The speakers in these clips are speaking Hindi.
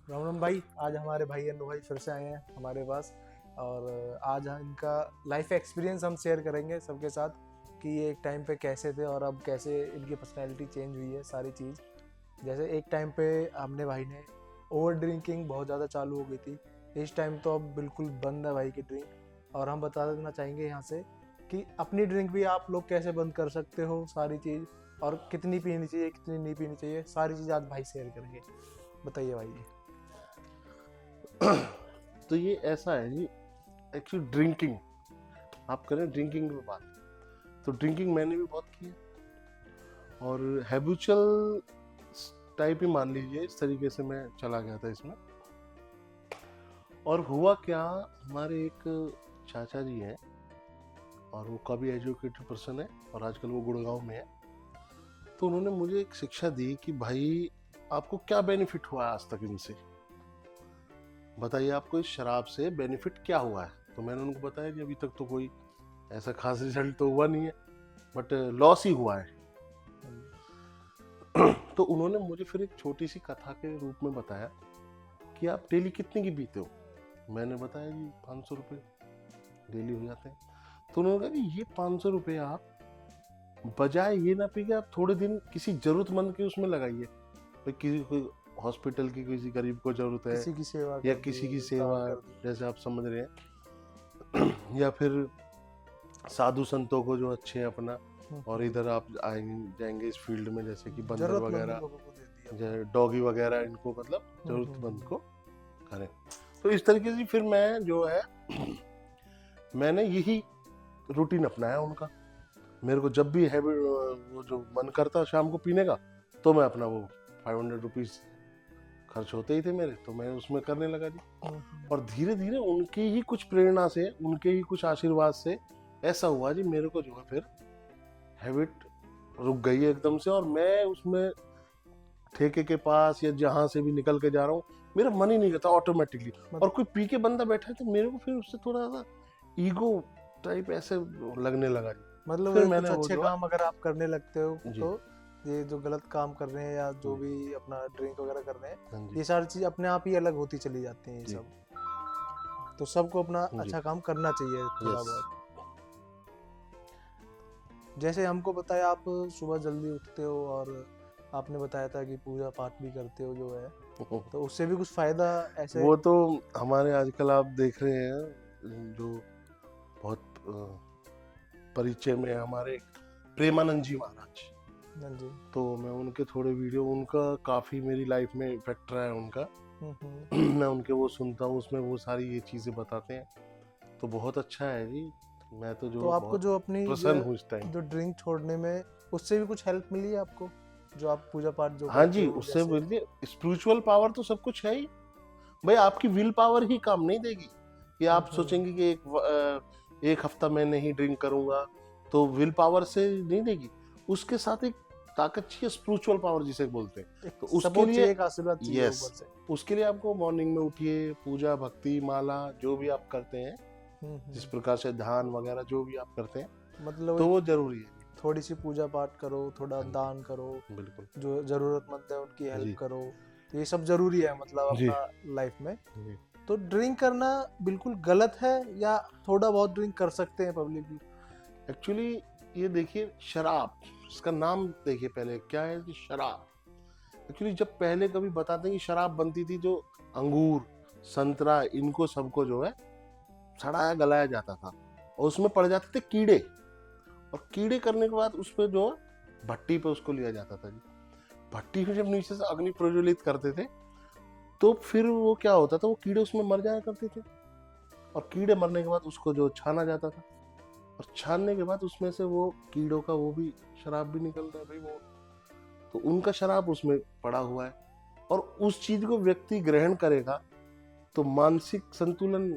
राम राम भाई। आज हमारे भाई अनु भाई फिर से आए हैं हमारे पास। और आज हम इनका लाइफ एक्सपीरियंस हम शेयर करेंगे सबके साथ कि ये एक टाइम पे कैसे थे और अब कैसे इनकी पर्सनैलिटी चेंज हुई है सारी चीज़। जैसे एक टाइम पे हमने भाई ने ओवर ड्रिंकिंग बहुत ज़्यादा चालू हो गई थी। इस टाइम तो अब बिल्कुल बंद है भाई की ड्रिंक। और हम बता देना चाहेंगे यहाँ से कि अपनी ड्रिंक भी आप लोग कैसे बंद कर सकते हो सारी चीज़, और कितनी पीनी चाहिए कितनी नहीं पीनी चाहिए, सारी चीज़ आज भाई शेयर करेंगे। बताइए भाई जी। तो ये ऐसा है जी। एक्चुअली ड्रिंकिंग, आप करें ड्रिंकिंग में बात, तो ड्रिंकिंग मैंने भी बहुत की है और हैबिचुअल टाइप ही मान लीजिए, इस तरीके से मैं चला गया था इसमें। और हुआ क्या, हमारे एक चाचा जी हैं और वो काफ़ी एजुकेटेड पर्सन है और आजकल वो गुड़गांव में है। तो उन्होंने मुझे एक शिक्षा दी कि भाई आपको क्या बेनिफिट हुआ है आज तक इनसे, बताइए आपको इस शराब से बेनिफिट क्या हुआ है। तो मैंने उनको बताया कि अभी तक तो कोई ऐसा खास रिजल्ट तो हुआ नहीं है, बट लॉस ही हुआ है। तो उन्होंने मुझे फिर एक छोटी सी कथा के रूप में बताया कि आप डेली कितने की पीते हो। मैंने बताया जी 500 रुपये डेली हो जाते हैं। तो उन्होंने कहा कि ये 500 रुपये आप बजाय ये ना पी के आप थोड़े दिन किसी जरूरतमंद के उसमें लगाइए। भाई किसी कोई हॉस्पिटल की किसी गरीब को जरूरत है, किसी की सेवा या कर किसी की दिए, सेवा, दान कर दिए। जैसे आप समझ रहे हैं या फिर साधु संतों को जो अच्छे हैं अपना, और इधर आप जाएंगे इस फील्ड में, जैसे कि बंदर जरूरतमंद वगैरह, लोगों को दे दिया। जैसे डॉगी वगैरह, इनको मतलब जरूरतमंद को करें। तो इस तरीके से फिर मैं जो है मैंने यही रूटीन अपनाया उनका। मेरे को जब भी हैबिट वो जो मन करता शाम को पीने का, तो मैं अपना वो 500 रुपीज खर्च होते ही थे मेरे, तो मैं उसमें करने लगा जी। और धीरे धीरे उनकी ही कुछ प्रेरणा से, उनके ही कुछ आशीर्वाद से ऐसा हुआ जी, मेरे को जो है फिर हैबिट रुक गई एकदम से। और मैं उसमें ठेके के पास या जहां से भी निकल के जा रहा हूँ, मेरा मन ही नहीं करता ऑटोमेटिकली। और कोई पी के बंदा बैठा है तो मेरे को फिर उससे थोड़ा सा ईगो टाइप ऐसे लगने लगा जी। मतलब फिर ये मैंने कुछ वो अच्छे जो काम अगर आप करने लगते हो जी, तो ये जो गलत काम कर रहे हैं या जो जी, भी अपना ड्रिंक वगैरह कर रहे हैं, हाँ जी, ये सारी चीज अपने आप ही अलग होती चली जाती हैं ये जी, सब। तो सबको अपना जी, अच्छा काम करना चाहिए थोड़ा यस। बहुत। जैसे हमको बताया आप सुबह जल्दी उठते हो और आपने बताया था कि पूजा पाठ भी करते हो जो है, तो उससे भी कुछ फायदा ऐसे। वो तो हमारे आजकल आप देख रहे हैं जो बहुत परिचय में है, हमारे प्रेमानंद जी महाराज। हाँ जी। तो मैं उनके थोड़े वीडियो, उनका काफ़ी मेरी लाइफ में इफेक्ट रहा है उनका। हम्म। मैं उनके वो सुनता हूँ, उसमें वो सारी ये चीज़ें बताते हैं, तो बहुत अच्छा है जी। मैं तो तो जो आपको बहुत जो अपनी प्रसन्न हूँ इस टाइम। जो ड्रिंक छोड़ने में उससे भी कुछ हेल्प मिली है आपको, जो आप पूजा पाठ जो हाँ करते जी, हो उससे जैसे। बोलिए स्पिरिचुअल पावर तो सब कुछ है ही। भाई आपकी विल पावर ही काम नहीं देगी कि आप सोचेंगे कि एक हफ्ता मैं नहीं ड्रिंक करूंगा, तो विल पावर से नहीं देगी। उसके साथ एक ताकत चाहिए, स्पिरिचुअल पावर जिसे बोलते हैं। एक तो उसके सपोर्ट लिए चाहिए, एक आशीर्वाद चाहिए यस, ऊपर से। उसके लिए आपको मॉर्निंग में उठिए, पूजा भक्ति माला जो भी आप करते हैं, जिस हम्म। प्रकार से ध्यान वगैरह जो भी आप करते हैं, मतलब तो एक वो जरूरी है। थोड़ी सी पूजा पाठ करो, थोड़ा हाँ दान करो, जी, बिल्कुल। जो जरूरतमंद है उनकी हेल्प जी, करो। तो ये सब जरूरी है मतलब जी, अपना लाइफ में। जी। तो ड्रिंक करना बिल्कुल गलत है या थोड़ा बहुत ड्रिंक कर सकते हैं पब्लिक भी? एक्चुअली ये देखिए, शराब, इसका नाम देखिए पहले क्या है कि शराब। एक्चुअली जब पहले कभी बताते हैं कि शराब बनती थी, जो अंगूर, संतरा, इनको सबको जो है सड़ाया गलाया जाता था और उसमें पड़ जाते थे कीड़े। और कीड़े करने के बाद उस पर जो है भट्टी पे उसको लिया जाता था जी। भट्टी में जब नीचे से अग्नि प्रज्वलित करते थे, तो फिर वो क्या होता था, वो कीड़े उसमें मर जाया करते थे। और कीड़े मरने के बाद उसको जो छाना जाता था, और छानने के बाद उसमें से वो कीड़ों का वो भी शराब भी निकलता है भाई वो। तो उनका शराब उसमें पड़ा हुआ है, और उस चीज को व्यक्ति ग्रहण करेगा तो मानसिक संतुलन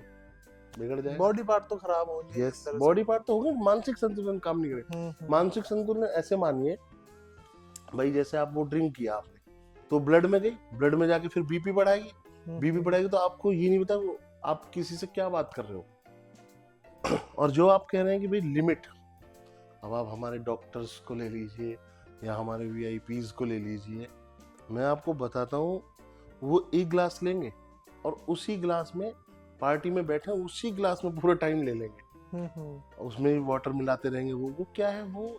बिगड़ जाएगा। बॉडी पार्ट तो खराब होंगे एक यस, तरह से। बॉडी पार्ट तो होगा, मानसिक संतुलन काम नहीं करेगा। मानसिक संतुलन ऐसे मानिए भाई, जैसे आप वो ड्रिंक किया आपने, तो ब्लड में गई, ब्लड में जाके फिर बीपी बढ़ाएगी, बीपी बढ़ाएगी, तो आपको ये नहीं पता आप किसी से क्या बात कर रहे हो। और जो आप कह रहे हैं कि भाई लिमिट, अब आप हमारे डॉक्टर्स को ले लीजिए या हमारे वीआईपीज को ले लीजिए, मैं आपको बताता हूँ, वो एक गिलास लेंगे और उसी गिलास में पार्टी में बैठे उसी गिलास में पूरा टाइम ले लेंगे, उसमें भी वाटर मिलाते रहेंगे। वो क्या है, वो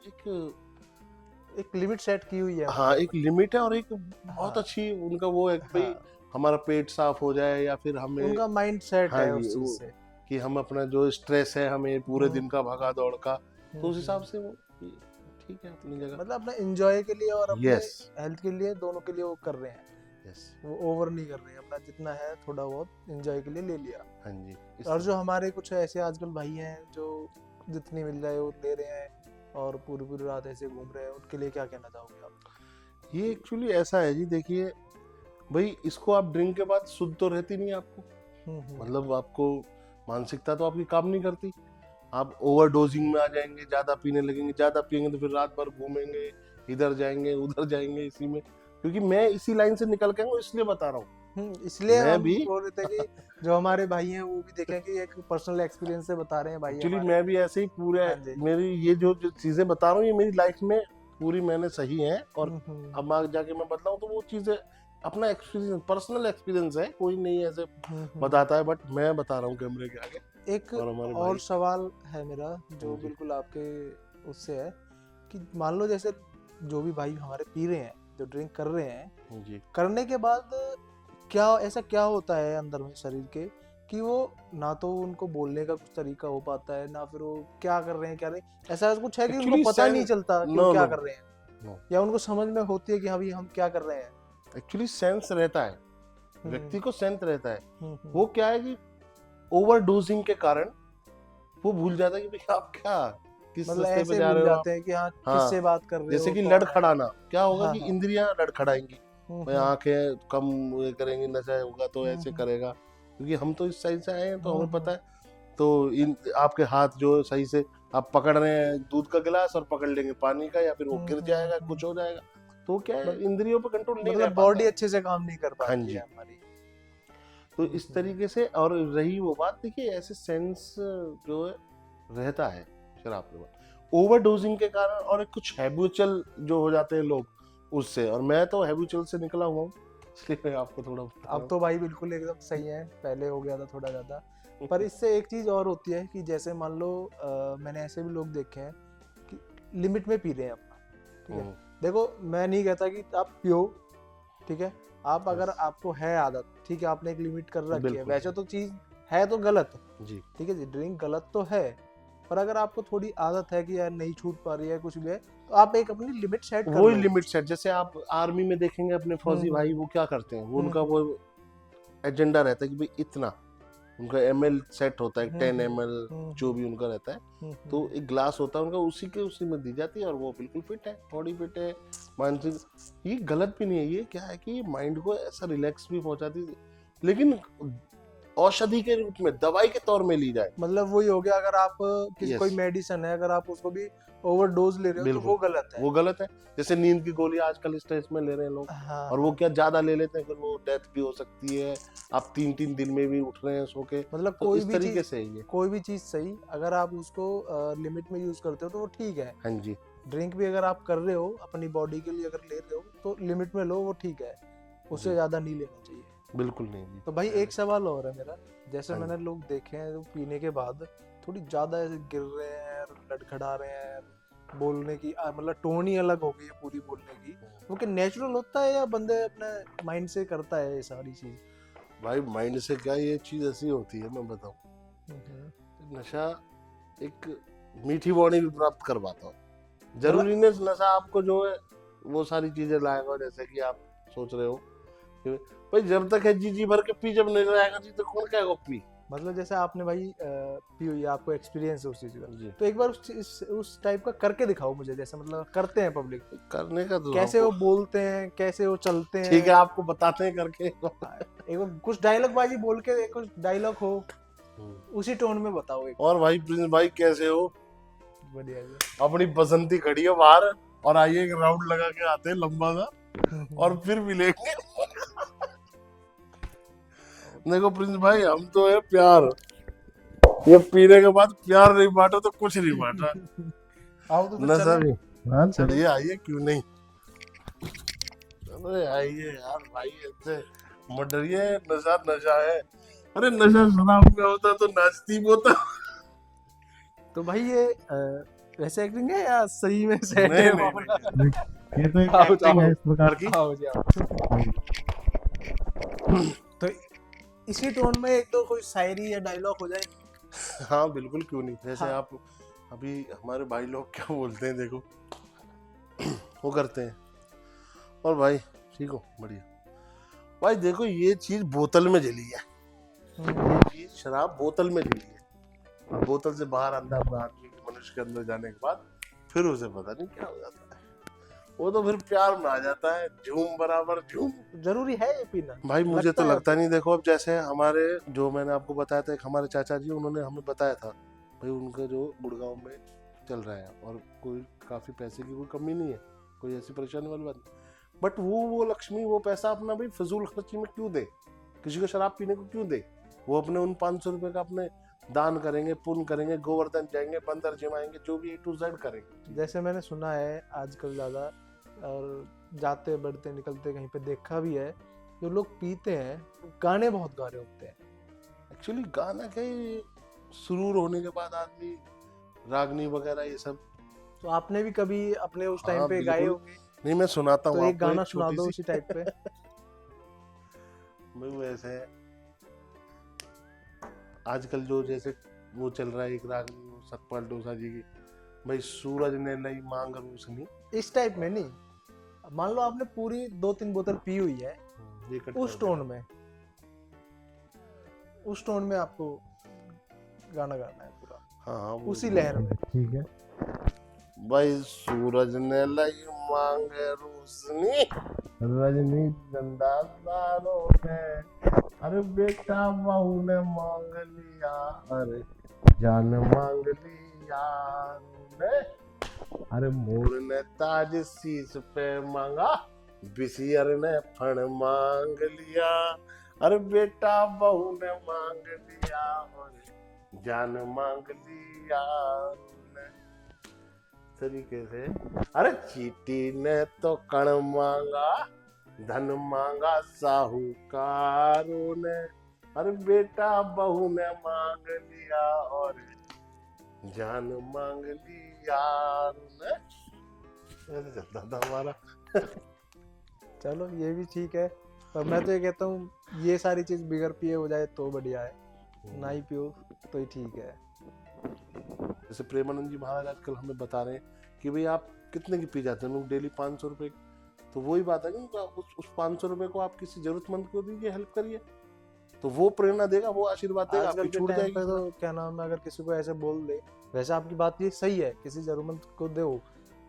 एक लिमिट सेट की हुई है। हाँ, एक लिमिट है और एक बहुत अच्छी उनका वो है कि भाई हमारा पेट साफ हो जाए या फिर हमें उनका माइंड सेट हाँ है जी, उस चीज से कि हम अपना जो स्ट्रेस है हमें पूरे दिन का भागा दौड़ का, तो उस हिसाब से वो ठीक है अपनी जगह, मतलब अपना एंजॉय के लिए और अपने यस हेल्थ के लिए, दोनों के लिए वो कर रहे हैं। यस वो ओवर नहीं कर रहे हैं, अपना जितना है थोड़ा बहुत एंजॉय के लिए ले लिया। हाँ जी। और जो हमारे कुछ ऐसे आजकल भाई हैं जो जितनी मिल रहा है वो ले रहे हैं और पूरी पूरी रात ऐसे घूम रहे हैं, उनके लिए क्या कहना चाहोगे आप? ये एक्चुअली ऐसा है जी, देखिए भाई इसको आप ड्रिंक के बाद शुद्ध तो रहती नहीं आपको, मतलब आपको मानसिकता तो आपकी काम नहीं करती, आप ओवरडोजिंग में आ जाएंगे, ज्यादा पीने लगेंगे, ज्यादा पियेंगे तो फिर रात भर घूमेंगे, इधर जाएंगे उधर जाएंगे इसी में, क्योंकि मैं इसी लाइन से निकल के हूँ इसलिए बता रहा हूँ। इसलिए मैं हम भी बोल रहे थे कि जो हमारे भाई हैं वो भी देखें कि एक पर्सनल एक्सपीरियंस से बता रहे हैं भाई एक्चुअली हमारे। मैं भी ऐसे ही पूरे हाँ जी। मेरी ये जो चीजें बता रहा हूँ ये मेरी लाइफ में पूरी मैंने सही है, और अब आगे जाके मैं बतलाऊं तो वो चीजें अपना एक्सपीरियंस, पर्सनल एक्सपीरियंस है, कोई नहीं ऐसे बताता है, बट मैं बता रहा हूँ कैमरे के आगे। एक और सवाल है मेरा जो बिल्कुल आपके उससे है कि मान लो जैसे जो भी भाई हमारे पी रहे हैं, जो ड्रिंक कर रहे हैं जी, करने के बाद क्या ऐसा क्या होता है अंदर में शरीर के कि वो ना तो उनको बोलने का कुछ तरीका हो पाता है, ना फिर वो क्या कर रहे हैं क्या नहीं, ऐसा कुछ है कि उनको पता नहीं चलता कि वो क्या कर रहे हैं, या उनको समझ में होती है कि हाँ भाई हम क्या कर रहे हैं? एक्चुअली सेंस रहता है, व्यक्ति को सेंस रहता है। वो क्या है कि ओवरडोजिंग के कारण वो भूल जाता है कि भाई आप क्या किस रास्ते पे जा रहे हो, जाते हैं कि हाँ किससे बात कर रहे हो, जैसे कि लड़खड़ाना क्या होगा कि इंद्रियां लड़खड़ाएंगी, आंखें कम करेंगी, नशा होगा तो ऐसे करेगा, क्योंकि हम तो इस साइड से आए हैं तो हमें पता है। तो इन आपके हाथ जो सही से आप पकड़ रहे हैं दूध का गिलास और पकड़ लेंगे पानी का, या फिर वो गिर जाएगा, कुछ हो जाएगा, तो क्या है इंद्रियों पे कंट्रोल नहीं, मतलब बॉडी अच्छे से काम नहीं कर पाती है हमारी। तो इस तरीके से। और रही वो बात, देखिए ऐसे सेंस जो है रहता है शराब के बाद ओवरडोजिंग के कारण, और कुछ हैबिचुअल जो हो जाते हैं लोग उससे, और मैं तो हैबिचुअल से निकला हुआ हूँ, इसलिए मैं आपको थोड़ा अब तो भाई बिल्कुल एकदम सही है, पहले हो गया था थोड़ा ज्यादा। पर इससे एक चीज और होती है कि जैसे मान लो मैंने ऐसे भी लोग देखे हैं कि लिमिट में पी रहे हैं अपना, ठीक है। देखो मैं नहीं कहता कि आप पियो, ठीक है, आप अगर आपको है आदत, ठीक है, आपने एक लिमिट कर रखी है, वैसे तो चीज है तो गलत जी, ठीक है जी, ड्रिंक गलत तो है, पर अगर आपको थोड़ी आदत है कि यार नहीं छूट पा रही है कुछ भी है, तो आप एक अपनी लिमिट सेट कर लो। वही लिमिट सेट, जैसे आप आर्मी में देखेंगे अपने फौजी भाई वो क्या करते हैं, वो उनका वो एजेंडा रहता है कि भाई इतना उनका ml सेट होता है, 10 ml जो भी उनका रहता है, तो एक ग्लास होता है उनका, उसी में दी जाती है, और वो बिल्कुल फिट है, बॉडी फिट है, मानसिक। ये गलत भी नहीं है, ये क्या है कि माइंड को ऐसा रिलैक्स भी पहुंचाती है, लेकिन औषधि के रूप में, दवाई के तौर में ली जाए। मतलब वही हो गया, अगर आप कोई मेडिसिन है, अगर आप उसको भी ओवरडोज ले रहे हो तो वो गलत है, वो गलत है। जैसे नींद की गोली आजकल स्ट्रेस में ले रहे हैं लोग, और वो क्या ज्यादा ले लेते हैं, फिर वो डेथ भी हो सकती है, आप 3-3 दिन में भी उठ रहे हैं सो के। मतलब तो कोई इस भी तरीके से ये कोई भी चीज सही, अगर आप उसको लिमिट में यूज करते हो तो वो ठीक है। हाँ जी, ड्रिंक भी अगर आप कर रहे हो अपनी बॉडी के लिए, अगर ले रहे हो तो लिमिट में लो, वो ठीक है, उससे ज्यादा नहीं लेना चाहिए। बिल्कुल नहीं। तो भाई एक सवाल और है मेरा, जैसे मैंने लोग देखे हैं पीने के बाद थोड़ी ज्यादा ऐसे गिर रहे हैं, लड़खड़ा रहे हैं, बोलने की मतलब टोन ही अलग हो गई है पूरी बोलने की, वो क्या नेचुरल होता है या बंदे अपने माइंड से करता है ये सारी चीज? भाई माइंड से क्या, ये चीज ऐसी होती है, मैं बताऊं, नशा एक मीठी बॉडी भी प्राप्त करवाता हूँ, जरूरी नहीं नशा आपको जो है वो सारी चीजें लाएगा, जैसे कि आप सोच रहे हो भाई जब तक है जी भर के पी, जब नहीं लाएगा जी तो कौन कहेगा पी। मतलब जैसे आपने भाई पी हुई, आपको एक्सपीरियंस है उस चीज का, तो एक बार उस टाइप का करके दिखाओ मुझे, जैसे मतलब करते हैं पब्लिक करने का तो कैसे वो बोलते हैं, कैसे वो चलते हैं। ठीक है, आपको बताते हैं करके। एक कुछ डायलॉग बाजी बोल के, एक कुछ डायलॉग हो उसी टोन में बताओ एक। और भाई प्रिंस भाई कैसे हो? बढ़िया जी। अपनी बसंती खड़ी है बाहर, और आइए एक राउंड लगा के आते हैं लंबा सा, और फिर मिलेंगे। देखो प्रिंस भाई, हम तो है प्यार, ये पीने के बाद प्यार नहीं बांटा तो कुछ नहीं बांटा। आओ तो नशा भी, हाँ चलिए आइए, क्यों नहीं, अरे आइए यार भाई, ऐसे मत डरिए, नशा नशा है। अरे नशा शराब में होता तो नाचती होता। तो भाई ये वैसे एक्टिंग है या सही में सेट नहीं है नहीं मामला? नहीं, ये तो एक आओ एक्टिंग है आओ इस प्रकार की। आओ जी आओ। तो इसी टोन में एक तो कोई शायरी या डायलॉग हो जाए। हाँ बिल्कुल, क्यों नहीं। जैसे हाँ। आप अभी हमारे भाई लोग क्या बोलते हैं, देखो वो करते हैं, और भाई ठीक हो, बढ़िया भाई, देखो ये चीज बोतल में जली है, ये चीज शराब बोतल में जली है, और बोतल से बाहर अंदर अपना आदमी के मनुष्य के अंदर जाने के बाद फिर उसे पता नहीं क्या हो जाता है, वो तो फिर प्यार में आ जाता है, झूम बराबर झूम। जरूरी है ये पीना भाई मुझे तो है लगता आपको? नहीं, देखो अब जैसे हमारे जो मैंने आपको बताया था, एक हमारे चाचा जी, उन्होंने हमें बताया था भाई उनका जो गुड़गांव में चल रहा है, और कोई काफी पैसे की कोई कमी नहीं है, कोई ऐसी परेशानी वाली बात नहीं, बट वो लक्ष्मी, वो पैसा अपना भाई फजूल खर्ची में क्यों दे, किसी को शराब पीने को क्यों दे, वो अपने उन 500 रुपए का अपने दान करेंगे, पुण्य करेंगे, गोवर्धन जाएंगे, बंदर जमाएंगे, जो भी A to Z करेंगे। जैसे मैंने सुना है आजकल ज्यादा, और जाते बढ़ते निकलते कहीं पे देखा भी है, जो लोग पीते हैं गाने बहुत गा रहे होते हैं। एक्चुअली गाना क्या, ये सुरूर होने के बाद आदमी रागनी वगैरह ये सब। तो आपने भी कभी अपने उस टाइम हाँ पे गाए बिल्कुल, होंगे, नहीं मैं सुनाता हूँ तो एक आपको गाना एक सुना छोटी दो सी। उसी टाइप पे। भाई वो ऐसे है, आजकल जो जैसे वो चल रहा है एक रागनी, वो सतपाल डोसा जी की, भाई सूरज ने नई मांग रोशनी, इस टाइप में नहीं, मान लो आपने पूरी 2-3 बोतल पी हुई है, ये कट उस कर टोन देना। में, उस टोन में आपको गाना गाना है पूरा, हाँ हाँ उसी लहर में। ठीक है। भाई सूरज ने लई मांग रोशनी, रजनी गंधा तारों ने, अरे बेटा बहू ने मांग लिया, अरे जान मांग लिया ने, अरे मोर ने ताज शीश पे मांगा, बिसियर ने फण मांग लिया, अरे बेटा बहू ने मांग लिया, अरे जान मांग लिया ने। तरीके से, अरे चीटी ने तो कण मांगा, धन मांगा साहूकारों ने, अरे बेटा बहू ने मांग लिया, और जान मांग लिया ने। ऐसे चलता था हमारा। चलो ये भी ठीक है, पर मैं तो ये कहता हूँ ये सारी चीज बिगर पिए हो जाए तो बढ़िया है, ना ही पियो तो ही ठीक है। जैसे प्रेमानंद जी महाराज आजकल हमें बता रहे हैं कि भाई आप कितने की पी जाते हैं, लोग डेली 500 रुपए, तो वही बात है कि उस 500 रुपए को आप किसी जरूरतमंद को दीजिए, हेल्प करिए, तो वो प्रेरणा देगा, वो आशीर्वाद देगा, आजकल आपकी के छूट टाइम जाएगी। पे तो क्या नाम है, अगर किसी को ऐसे बोल दे, वैसे आपकी बात ये सही है, किसी जरूरतमंद को दो,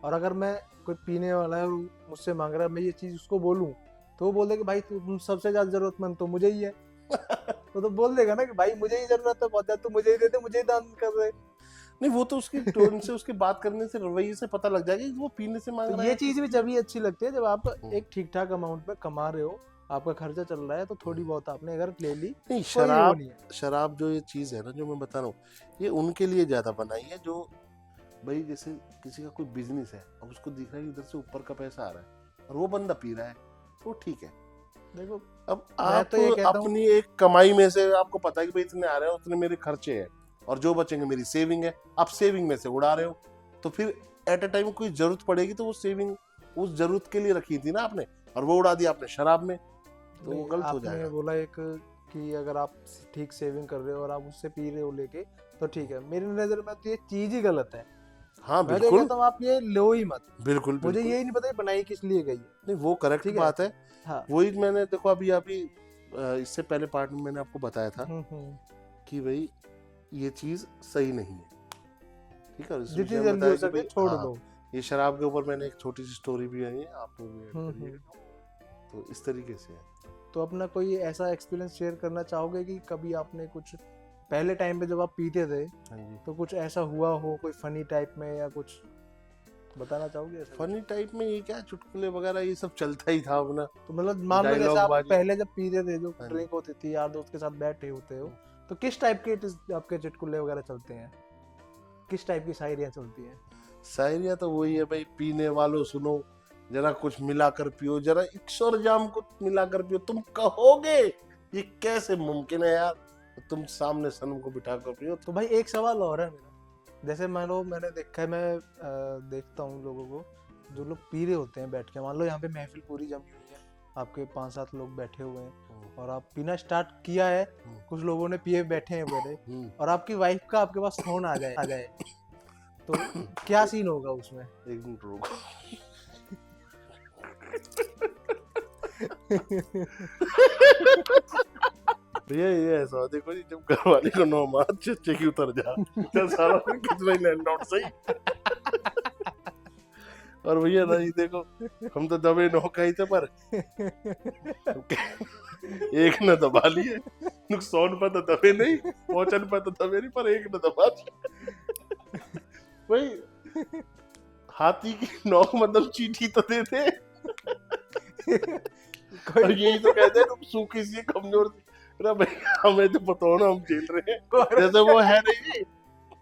और अगर मैं कोई पीने वाला है और मुझसे मांग रहा है, मैं ये चीज उसको बोलूं, तो वो बोल दे कि भाई तुम सबसे ज्यादा जरूरतमंद तो मुझे ही है। तो बोल देगा ना कि भाई मुझे ही जरूरत है बहुत ज्यादा, तू मुझे ही दे दे, मुझे ही दान कर दे। नहीं वो तो उसकी टोन से, उसकी बात करने से, रवैये से पता लग जाएगा कि वो पीने से मांग तो रहा ये है। चीज भी जब ही अच्छी लगती है जब आप एक ठीक ठाक अमाउंट में कमा रहे हो, आपका खर्चा चल रहा है, तो थोड़ी बहुत आपने अगर ले ली, नहीं कोई वो नहीं है। शराब जो ये चीज है ना, जो मैं बता रहा हूँ, ये उनके लिए ज्यादा बनाई है, जो भाई जैसे किसी का कोई बिजनेस है, अब उसको दिख रहा है कि इधर से ऊपर का पैसा आ रहा है, और वो बंदा पी रहा है, तो ठीक है। देखो अब मैं आप तो ये कहता हूँ, अपनी एक कमाई में से आपको पता है कि भाई इतने आ रहे हैं, उतने मेरे खर्चे हैं, और जो बचेंगे मेरी सेविंग है, आप सेविंग में से उड़ा रहे हो, तो फिर एट अ टाइम कोई जरूरत पड़ेगी तो वो सेविंग उस जरूरत के लिए रखी थी ना आपने, और वो उड़ा दिया आपने शराब में, तो वो गलत हो जाएगा। आपने बोला एक कि अगर आप ठीक सेविंग कर रहे हो और आप उससे पी रहे हो लेके, तो ठीक है, मेरी नजर में तो ये चीज ही गलत है। हाँ मैं तो बिल्कुल कहता हूँ आप ये लो ही मत, बिल्कुल मुझे बिल्कुल। यही नहीं पता बनाई किस लिए गई है। नहीं वो करेक्ट ठीक है। बात है। हाँ। वही मैंने देखो अभी इससे पहले पार्ट में मैंने आपको बताया था कि भाई ये चीज सही नहीं है, ठीक है, जितनी जल्दी हो सके छोड़ दो। ये शराब के ऊपर मैंने एक छोटी सी स्टोरी भी आई है, आपको भी ऐड करिएगा, तो इस तरीके से है। तो अपना कोई ऐसा एक्सपीरियंस शेयर करना चाहोगे कि कभी आपने कुछ पहले टाइम पे जब आप पीते थे, हाँ जी। तो कुछ ऐसा हुआ हो, कोई फनी टाइप में, या कुछ बताना चाहोगे ऐसा? फनी टाइप में ये क्या, चुटकुले वगैरह ये सब चलता ही था अपना। तो मतलब मान लो जैसे Dialogue आप बाजी। पहले जब पीते थे, जो हाँ जी। ड्रिंक होती थी, यार दोस्त के साथ बैठे होते हो, तो किस टाइप के आपके चुटकुले वगैरह चलते हैं, किस टाइप की शायरियाँ चलती हैं? शायरिया तो वही है भाई, पीने वालों सुनो, जरा कुछ मिलाकर पियो, जरा इक्सर जाम को मिलाकर पियो, तुम कहोगे ये कैसे मुमकिन है यार, तुम सामने सनम को बिठा कर पियो। तो भाई एक सवाल और है मेरा, जैसे मान लो मैंने देखा है, मैं देखता हूँ लोगों को जो लोग पी रहे होते हैं बैठ के, मान लो यहाँ पे महफिल पूरी जमी हुई है, आपके 5-7 लोग बैठे हुए हैं और आप पीना स्टार्ट किया है, कुछ लोगों ने पिए बैठे हैं पहले, और आपकी वाइफ का आपके पास फोन आ जाए तो क्या सीन होगा उसमें? एक मिनट रुको। ये ऐसा देखो जी, जब घर वाले को 9 मार चच्चे की उतर जा, चल सारा दिन कितना ही लैंड आउट सही। और भैया नहीं देखो, हम तो दबे 9 का ही थे, पर एक ने दबा लिए, नुकसान पर तो दबे नहीं, पहुंचन पर तो दबे नहीं, पर एक ने दबा दिया। भाई हाथी की नौक मतलब चींटी तो दे दे। और यही तो कहते हैं तुम सूखी सी कमजोर सी। अरे भैया हमें तो पता हो ना, हम झेल रहे हैं, जैसे वो है नहीं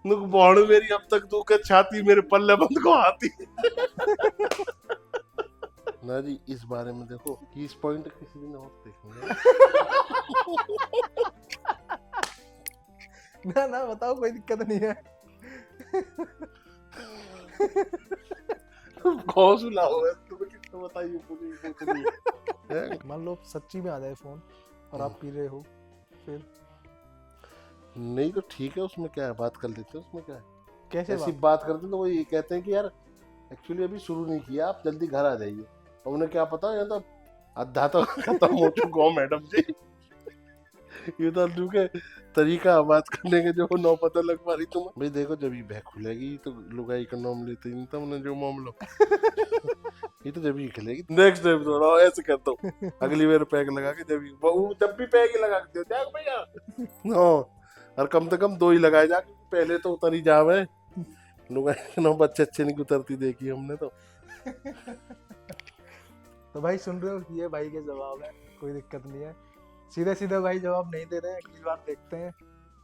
नुक बॉड मेरी अब तक तू के छाती मेरे पल्ले बंद को आती। ना जी इस बारे में देखो, इस पॉइंट किसी दिन और देखेंगे। ना बताओ, कोई दिक्कत नहीं है। घोंसला हो तुम्हें कितना बताइए पूरी। मान लो सच्ची में आ जाए फोन और आप पी रहे हो, फिर नहीं तो ठीक है, उसमें क्या है, बात कर लेते हैं, उसमें क्या है, कैसे ऐसी बात करते हैं तो वो ये कहते हैं कि यार एक्चुअली अभी शुरू नहीं किया, आप जल्दी घर आ जाइए। और उन्हें क्या पता है, तो अद्धा तो खत्म हो चुका हूँ मैडम जी। ये तो के तरीका बात करने के जो 9 पता लग पा रही तुम। भाई देखो जब ये बैग खुलेगी तो लुगाई का नाम लेते ही था उन्हें जो मामला। ये तो जब ही खुलेगी नेक्स्ट टाइम तो ऐसे करता हूँ, अगली बार पैक लगा के जब भी पैक ही लगा के दो भैया। हाँ और कम से कम 2 ही लगाए जा, पहले तो उतर ही जावे, लुगाई के नाम अच्छे नहीं उतरती देखी हमने तो। तो भाई सुन रहे हो, ये भाई के जवाब है, कोई दिक्कत नहीं है, सीधे भाई जवाब नहीं दे रहे हैं, अगली बार देखते हैं,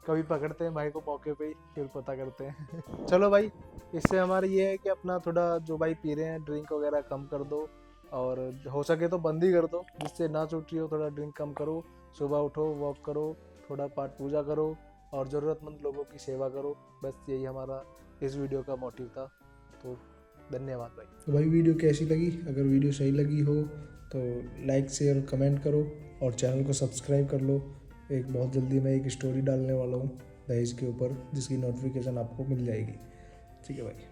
कभी पकड़ते हैं भाई को मौके पे ही, फिर पता करते हैं। चलो भाई, इससे हमारा ये है कि अपना थोड़ा जो भाई पी रहे हैं ड्रिंक वगैरह कम कर दो, और हो सके तो बंद ही कर दो, जिससे ना छूट रही हो थोड़ा ड्रिंक कम करो, सुबह उठो, वॉक करो, थोड़ा पाठ पूजा करो और ज़रूरतमंद लोगों की सेवा करो। बस यही हमारा इस वीडियो का मोटिव था। तो धन्यवाद भाई। तो भाई वीडियो कैसी लगी? अगर वीडियो सही लगी हो तो लाइक शेयर कमेंट करो और चैनल को सब्सक्राइब कर लो। एक बहुत जल्दी मैं एक स्टोरी डालने वाला हूँ दहेज के ऊपर, जिसकी नोटिफिकेशन आपको मिल जाएगी। ठीक है भाई।